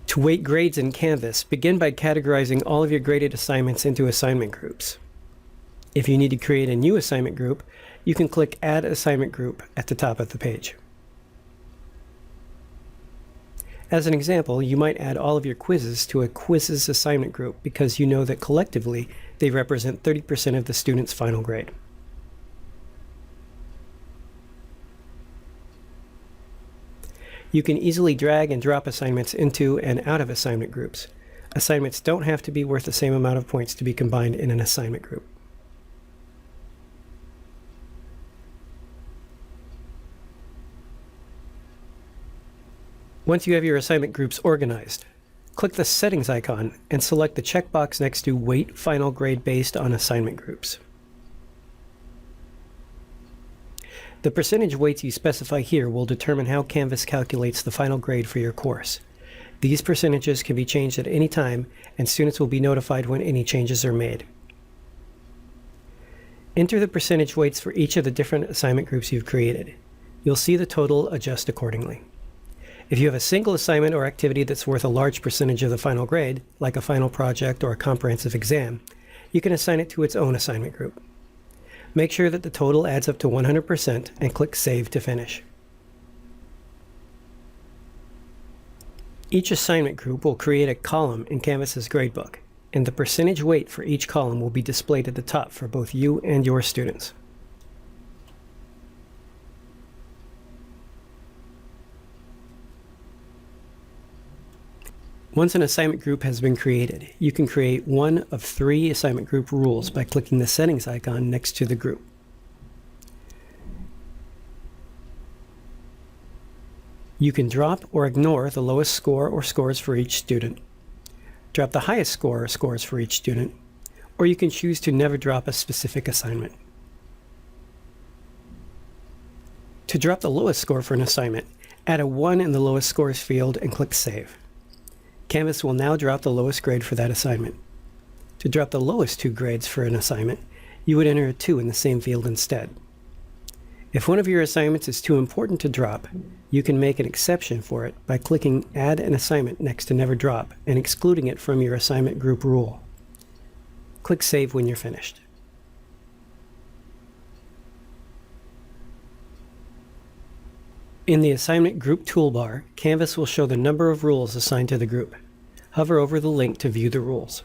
To weight grades in Canvas, begin by categorizing all of your graded assignments into assignment groups. If you need to create a new assignment group, you can click Add Assignment Group at the top of the page. As an example, you might add all of your quizzes to a quizzes assignment group because you know that collectively they represent 30% of the student's final grade. You can easily drag and drop assignments into and out of assignment groups. Assignments don't have to be worth the same amount of points to be combined in an assignment group. Once you have your assignment groups organized, click the Settings icon and select the checkbox next to Weight Final Grade based on assignment groups. The percentage weights you specify here will determine how Canvas calculates the final grade for your course. These percentages can be changed at any time, and students will be notified when any changes are made. Enter the percentage weights for each of the different assignment groups you've created. You'll see the total adjust accordingly. If you have a single assignment or activity that's worth a large percentage of the final grade, like a final project or a comprehensive exam, you can assign it to its own assignment group. Make sure that the total adds up to 100% and click Save to finish. Each assignment group will create a column in Canvas's gradebook, and the percentage weight for each column will be displayed at the top for both you and your students. Once an assignment group has been created, you can create one of 3 assignment group rules by clicking the Settings icon next to the group. You can drop or ignore the lowest score or scores for each student, drop the highest score or scores for each student, or you can choose to never drop a specific assignment. To drop the lowest score for an assignment, add a 1 in the lowest scores field and click Save. Canvas will now drop the lowest grade for that assignment. To drop the lowest 2 grades for an assignment, you would enter a 2 in the same field instead. If one of your assignments is too important to drop, you can make an exception for it by clicking Add an Assignment next to Never Drop and excluding it from your assignment group rule. Click Save when you're finished. In the Assignment Group toolbar, Canvas will show the number of rules assigned to the group. Hover over the link to view the rules.